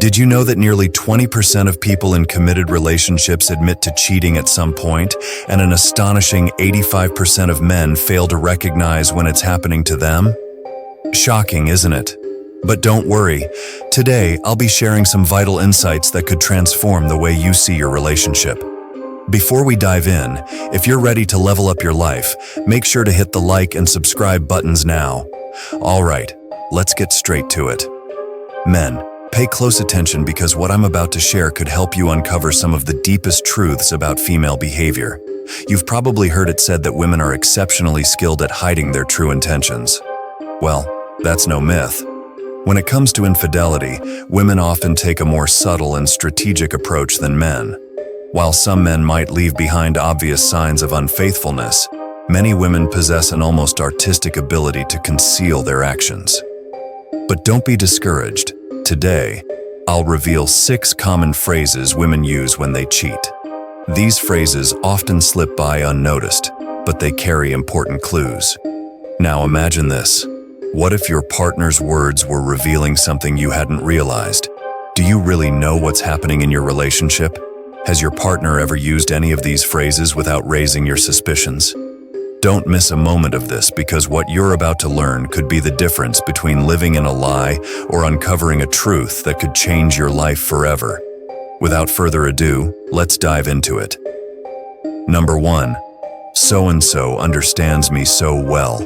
Did you know that nearly 20% of people in committed relationships admit to cheating at some point, and an astonishing 85% of men fail to recognize when it's happening to them? Shocking, isn't it? But don't worry. Today, I'll be sharing some vital insights that could transform the way you see your relationship. Before we dive in, if you're ready to level up your life, make sure to hit the like and subscribe buttons now. All right, let's get straight to it. Men, pay close attention because what I'm about to share could help you uncover some of the deepest truths about female behavior. You've probably heard it said that women are exceptionally skilled at hiding their true intentions. Well, that's no myth. When it comes to infidelity, women often take a more subtle and strategic approach than men. While some men might leave behind obvious signs of unfaithfulness, many women possess an almost artistic ability to conceal their actions. But don't be discouraged. Today, I'll reveal 6 common phrases women use when they cheat. These phrases often slip by unnoticed, but they carry important clues. Now imagine this. What if your partner's words were revealing something you hadn't realized? Do you really know what's happening in your relationship? Has your partner ever used any of these phrases without raising your suspicions? Don't miss a moment of this because what you're about to learn could be the difference between living in a lie or uncovering a truth that could change your life forever. Without further ado, let's dive into it. Number 1. So-and-so understands me so well.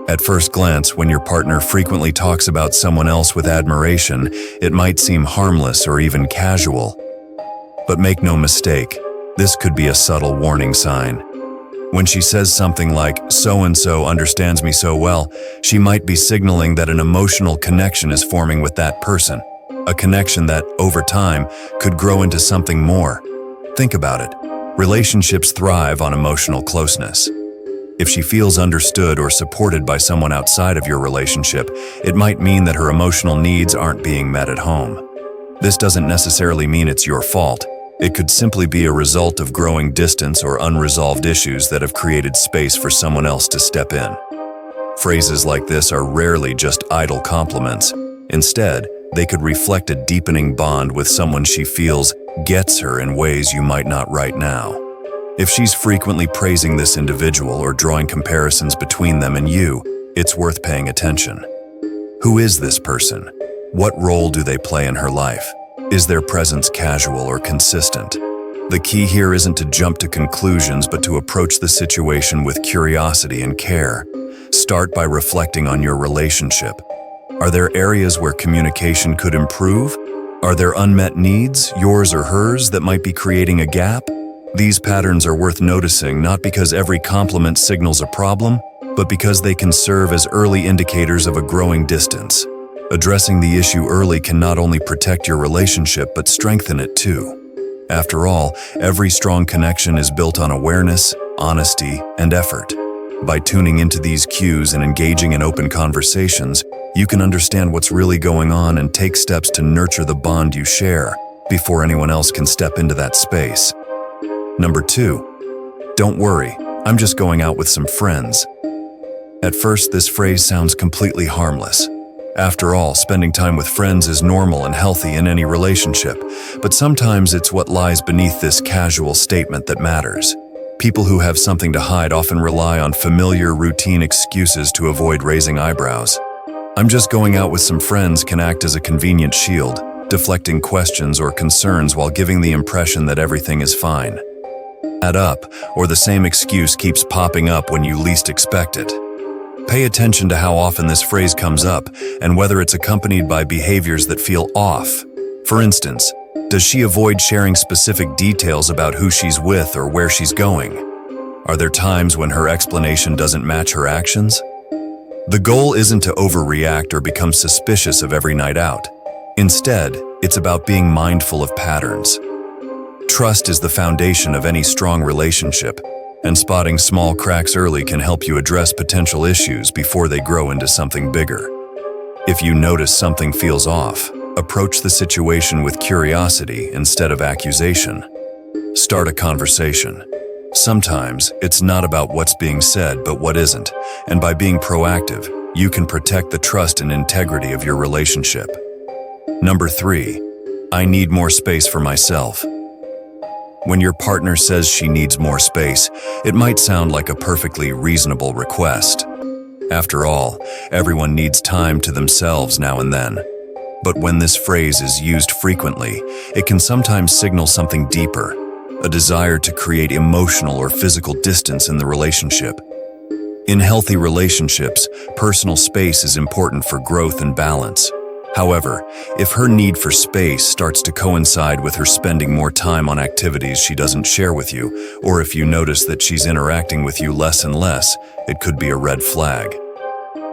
At first glance, when your partner frequently talks about someone else with admiration, it might seem harmless or even casual. But make no mistake, this could be a subtle warning sign. When she says something like, "So-and-so understands me so well," she might be signaling that an emotional connection is forming with that person, a connection that, over time, could grow into something more. Think about it. Relationships thrive on emotional closeness. If she feels understood or supported by someone outside of your relationship, it might mean that her emotional needs aren't being met at home. This doesn't necessarily mean it's your fault. It could simply be a result of growing distance or unresolved issues that have created space for someone else to step in. Phrases like this are rarely just idle compliments. Instead, they could reflect a deepening bond with someone she feels gets her in ways you might not right now. If she's frequently praising this individual or drawing comparisons between them and you, it's worth paying attention. Who is this person? What role do they play in her life? Is their presence casual or consistent? The key here isn't to jump to conclusions, but to approach the situation with curiosity and care. Start by reflecting on your relationship. Are there areas where communication could improve? Are there unmet needs, yours or hers, that might be creating a gap? These patterns are worth noticing not because every compliment signals a problem, but because they can serve as early indicators of a growing distance. Addressing the issue early can not only protect your relationship but strengthen it too. After all, every strong connection is built on awareness, honesty, and effort. By tuning into these cues and engaging in open conversations, you can understand what's really going on and take steps to nurture the bond you share before anyone else can step into that space. Number 2. Don't worry, I'm just going out with some friends. At first, this phrase sounds completely harmless. After all, spending time with friends is normal and healthy in any relationship, but sometimes it's what lies beneath this casual statement that matters. People who have something to hide often rely on familiar, routine excuses to avoid raising eyebrows. "I'm just going out with some friends" can act as a convenient shield, deflecting questions or concerns while giving the impression that everything is fine. Add up, or the same excuse keeps popping up when you least expect it. Pay attention to how often this phrase comes up and whether it's accompanied by behaviors that feel off. For instance, does she avoid sharing specific details about who she's with or where she's going? Are there times when her explanation doesn't match her actions? The goal isn't to overreact or become suspicious of every night out. Instead, it's about being mindful of patterns. Trust is the foundation of any strong relationship, and spotting small cracks early can help you address potential issues before they grow into something bigger. If you notice something feels off, approach the situation with curiosity instead of accusation. Start a conversation. Sometimes it's not about what's being said, but what isn't, and by being proactive, you can protect the trust and integrity of your relationship. Number 3. I need more space for myself. When your partner says she needs more space, it might sound like a perfectly reasonable request. After all, everyone needs time to themselves now and then. But when this phrase is used frequently, it can sometimes signal something deeper, a desire to create emotional or physical distance in the relationship. In healthy relationships, personal space is important for growth and balance. However, if her need for space starts to coincide with her spending more time on activities she doesn't share with you, or if you notice that she's interacting with you less and less, it could be a red flag.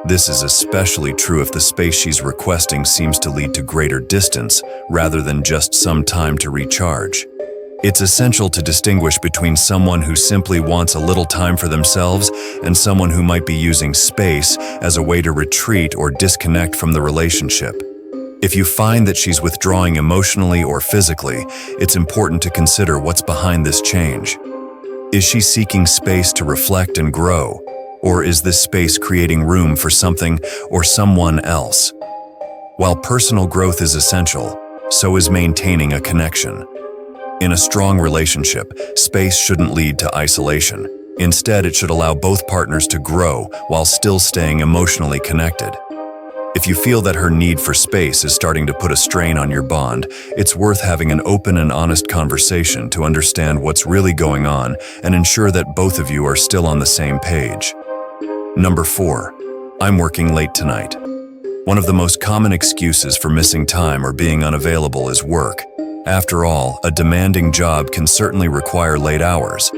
This is especially true if the space she's requesting seems to lead to greater distance rather than just some time to recharge. It's essential to distinguish between someone who simply wants a little time for themselves and someone who might be using space as a way to retreat or disconnect from the relationship. If you find that she's withdrawing emotionally or physically, it's important to consider what's behind this change. Is she seeking space to reflect and grow? Or is this space creating room for something or someone else? While personal growth is essential, so is maintaining a connection. In a strong relationship, space shouldn't lead to isolation. Instead, it should allow both partners to grow while still staying emotionally connected. If you feel that her need for space is starting to put a strain on your bond, it's worth having an open and honest conversation to understand what's really going on and ensure that both of you are still on the same page. Number 4. I'm working late tonight. One of the most common excuses for missing time or being unavailable is work. After all, a demanding job can certainly require late hours.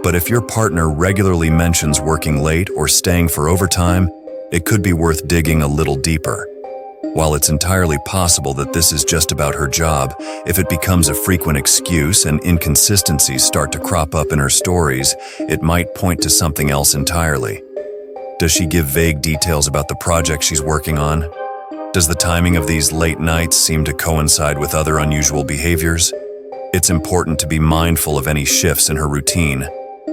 But if your partner regularly mentions working late or staying for overtime, it could be worth digging a little deeper. While it's entirely possible that this is just about her job, if it becomes a frequent excuse and inconsistencies start to crop up in her stories, it might point to something else entirely. Does she give vague details about the project she's working on? Does the timing of these late nights seem to coincide with other unusual behaviors? It's important to be mindful of any shifts in her routine.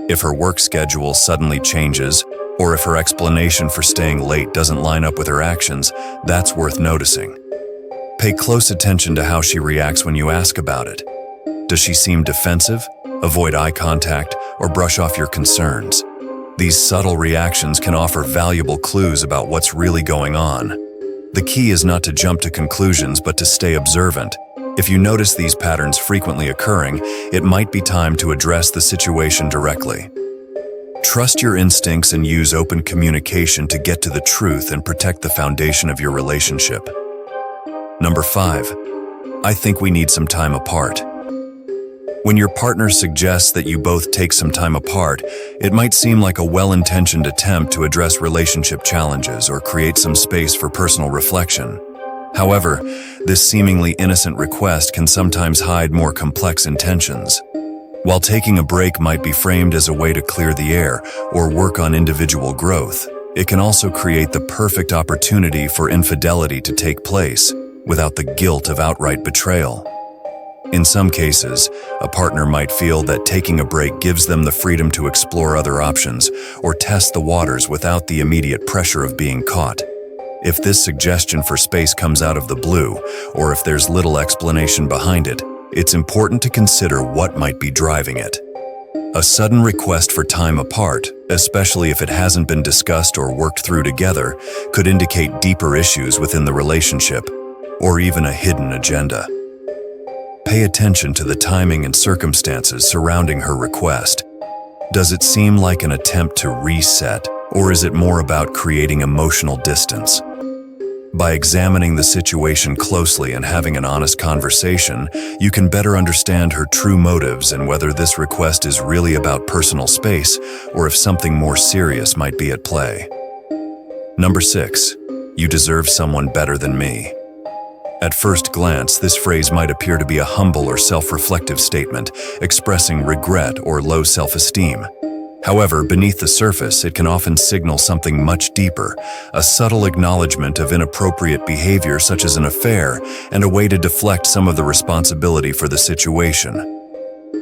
If her work schedule suddenly changes, or if her explanation for staying late doesn't line up with her actions, that's worth noticing. Pay close attention to how she reacts when you ask about it. Does she seem defensive, avoid eye contact, or brush off your concerns? These subtle reactions can offer valuable clues about what's really going on. The key is not to jump to conclusions, but to stay observant. If you notice these patterns frequently occurring, it might be time to address the situation directly. Trust your instincts and use open communication to get to the truth and protect the foundation of your relationship. Number 5. I think we need some time apart. When your partner suggests that you both take some time apart, it might seem like a well-intentioned attempt to address relationship challenges or create some space for personal reflection. However, this seemingly innocent request can sometimes hide more complex intentions. While taking a break might be framed as a way to clear the air or work on individual growth, it can also create the perfect opportunity for infidelity to take place without the guilt of outright betrayal. In some cases, a partner might feel that taking a break gives them the freedom to explore other options or test the waters without the immediate pressure of being caught. If this suggestion for space comes out of the blue, or if there's little explanation behind it, it's important to consider what might be driving it. A sudden request for time apart, especially if it hasn't been discussed or worked through together, could indicate deeper issues within the relationship, or even a hidden agenda. Pay attention to the timing and circumstances surrounding her request. Does it seem like an attempt to reset, or is it more about creating emotional distance? By examining the situation closely and having an honest conversation, you can better understand her true motives and whether this request is really about personal space or if something more serious might be at play. Number 6. You deserve someone better than me. At first glance, this phrase might appear to be a humble or self-reflective statement, expressing regret or low self-esteem. However, beneath the surface, it can often signal something much deeper, a subtle acknowledgement of inappropriate behavior such as an affair, and a way to deflect some of the responsibility for the situation.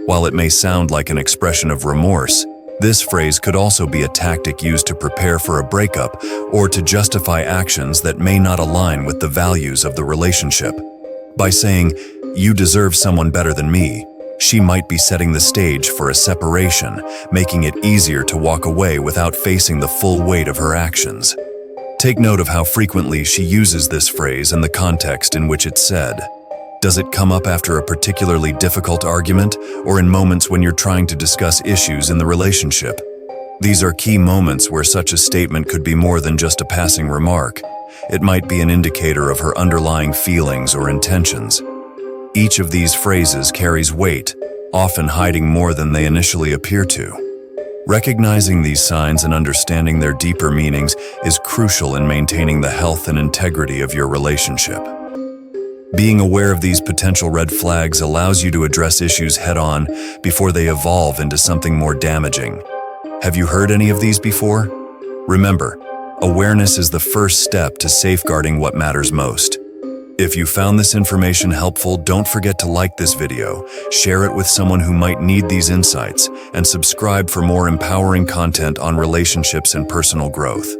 While it may sound like an expression of remorse, this phrase could also be a tactic used to prepare for a breakup or to justify actions that may not align with the values of the relationship. By saying, "You deserve someone better than me," she might be setting the stage for a separation, making it easier to walk away without facing the full weight of her actions. Take note of how frequently she uses this phrase and the context in which it's said. Does it come up after a particularly difficult argument, or in moments when you're trying to discuss issues in the relationship? These are key moments where such a statement could be more than just a passing remark. It might be an indicator of her underlying feelings or intentions. Each of these phrases carries weight, often hiding more than they initially appear to. Recognizing these signs and understanding their deeper meanings is crucial in maintaining the health and integrity of your relationship. Being aware of these potential red flags allows you to address issues head-on before they evolve into something more damaging. Have you heard any of these before? Remember, awareness is the first step to safeguarding what matters most. If you found this information helpful, don't forget to like this video, share it with someone who might need these insights, and subscribe for more empowering content on relationships and personal growth.